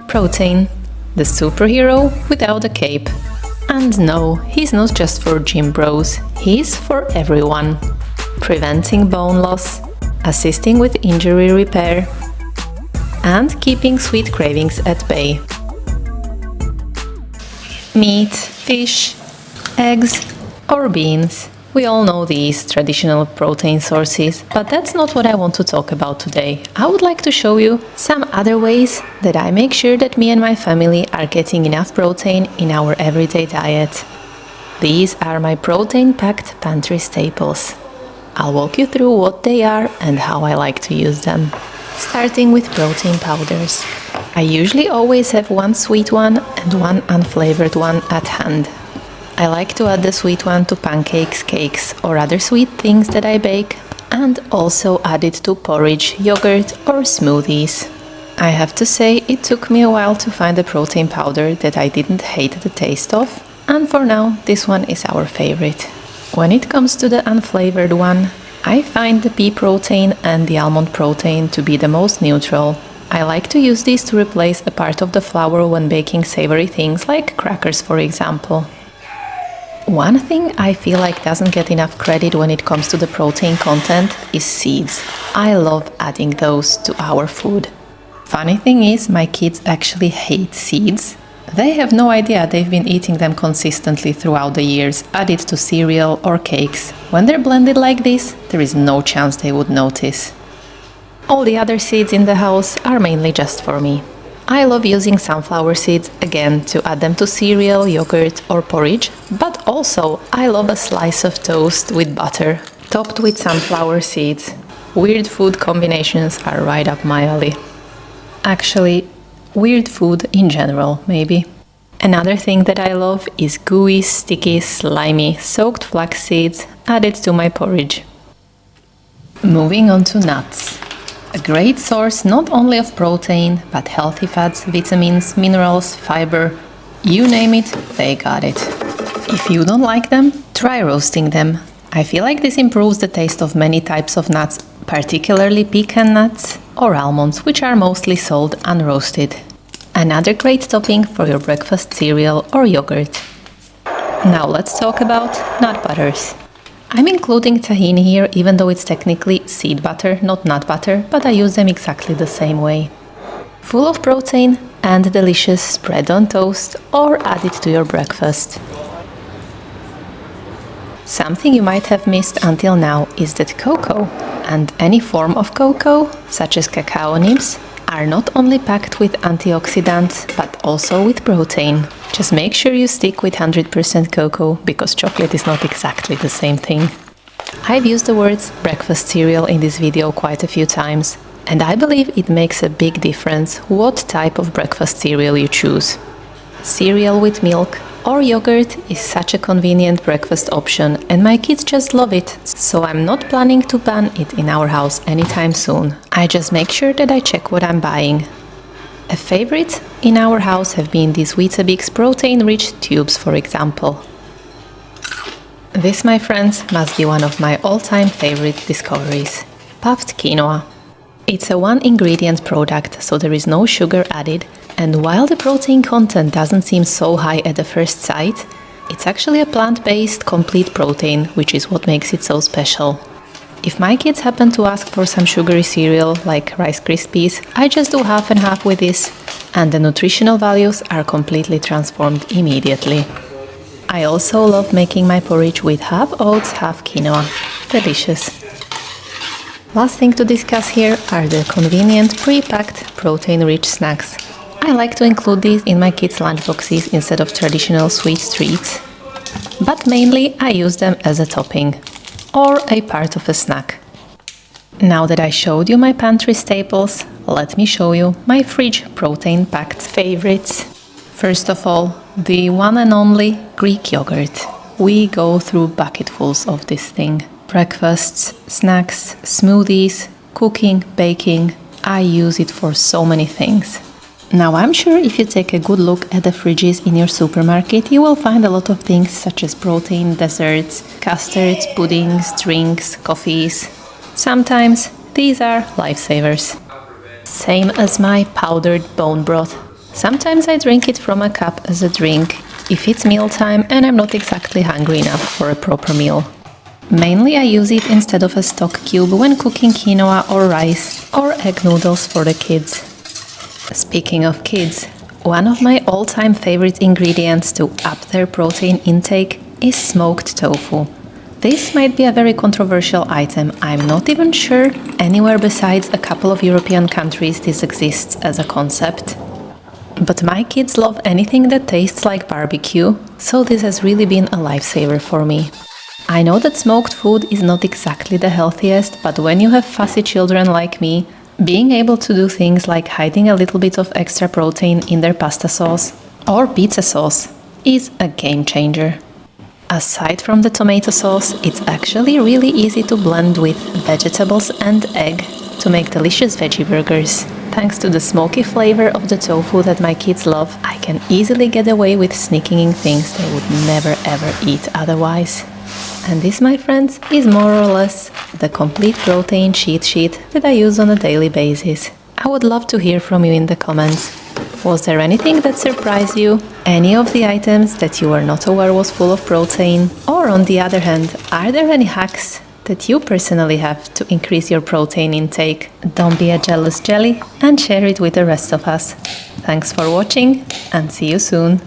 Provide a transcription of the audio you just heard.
Protein, the superhero without a cape. And no, he's not just for gym bros, he's for everyone. Preventing bone loss, assisting with injury repair, and keeping sweet cravings at bay. Meat, fish, eggs, or beans. We all know these traditional protein sources, but that's not what I want to talk about today. I would like to show you some other ways that I make sure that me and my family are getting enough protein in our everyday diet. These are my protein-packed pantry staples. I'll walk you through what they are and how I like to use them. Starting with protein powders. I usually always have one sweet one and one unflavored one at hand. I like to add the sweet one to pancakes, cakes, or other sweet things that I bake, and also add it to porridge, yogurt, or smoothies. I have to say, it took me a while to find a protein powder that I didn't hate the taste of, and for now, this one is our favorite. When it comes to the unflavored one, I find the pea protein and the almond protein to be the most neutral. I like to use these to replace a part of the flour when baking savory things like crackers, for example. One thing I feel like doesn't get enough credit when it comes to the protein content is seeds. I love adding those to our food. Funny thing is, my kids actually hate seeds. They have no idea they've been eating them consistently throughout the years, added to cereal or cakes. When they're blended like this, there is no chance they would notice. All the other seeds in the house are mainly just for me. I love using sunflower seeds, again, to add them to cereal, yogurt or porridge, but also I love a slice of toast with butter, topped with sunflower seeds. Weird food combinations are right up my alley. Actually, weird food in general, maybe. Another thing that I love is gooey, sticky, slimy, soaked flax seeds added to my porridge. Moving on to nuts. A great source not only of protein, but healthy fats, vitamins, minerals, fiber, you name it, they got it. If you don't like them, try roasting them. I feel like this improves the taste of many types of nuts, particularly pecan nuts or almonds, which are mostly sold unroasted. Another great topping for your breakfast cereal or yogurt. Now let's talk about nut butters. I'm including tahini here, even though it's technically seed butter, not nut butter, but I use them exactly the same way. Full of protein and delicious, spread on toast or add it to your breakfast. Something you might have missed until now is that cocoa and any form of cocoa, such as cacao nibs, are not only packed with antioxidants, but also with protein. Just make sure you stick with 100% cocoa, because chocolate is not exactly the same thing. I've used the words breakfast cereal in this video quite a few times, and I believe it makes a big difference what type of breakfast cereal you choose. Cereal with milk or yogurt is such a convenient breakfast option, and my kids just love it, so I'm not planning to ban it in our house anytime soon. I just make sure that I check what I'm buying. A favorite in our house have been these Weetabix protein-rich tubes, for example. This, my friends, must be one of my all-time favorite discoveries. Puffed quinoa. It's a one-ingredient product, so there is no sugar added, and while the protein content doesn't seem so high at the first sight, it's actually a plant-based complete protein, which is what makes it so special. If my kids happen to ask for some sugary cereal like Rice Krispies, I just do half and half with this, and the nutritional values are completely transformed immediately. I also love making my porridge with half oats, half quinoa. Delicious. Last thing to discuss here are the convenient pre-packed protein-rich snacks. I like to include these in my kids' lunchboxes instead of traditional sweet treats, but mainly I use them as a topping or a part of a snack. Now that I showed you my pantry staples, let me show you my fridge protein-packed favorites. First of all, the one and only Greek yogurt. We go through bucketfuls of this thing. Breakfasts, snacks, smoothies, cooking, baking. I use it for so many things. Now I'm sure if you take a good look at the fridges in your supermarket, you will find a lot of things such as protein, desserts, custards, puddings, drinks, coffees. Sometimes these are lifesavers. Same as my powdered bone broth. Sometimes I drink it from a cup as a drink, if it's mealtime and I'm not exactly hungry enough for a proper meal. Mainly I use it instead of a stock cube when cooking quinoa or rice or egg noodles for the kids. Speaking of kids, one of my all-time favorite ingredients to up their protein intake is smoked tofu. This might be a very controversial item. I'm not even sure anywhere besides a couple of European countries this exists as a concept. But my kids love anything that tastes like barbecue, so this has really been a lifesaver for me. I know that smoked food is not exactly the healthiest, but when you have fussy children like me, being able to do things like hiding a little bit of extra protein in their pasta sauce or pizza sauce is a game changer. Aside from the tomato sauce, it's actually really easy to blend with vegetables and egg to make delicious veggie burgers. Thanks to the smoky flavor of the tofu that my kids love, I can easily get away with sneaking in things they would never ever eat otherwise. And this, my friends, is more or less the complete protein cheat sheet that I use on a daily basis. I would love to hear from you in the comments. Was there anything that surprised you? Any of the items that you were not aware was full of protein? Or on the other hand, are there any hacks that you personally have to increase your protein intake? Don't be a jealous jelly and share it with the rest of us. Thanks for watching and see you soon.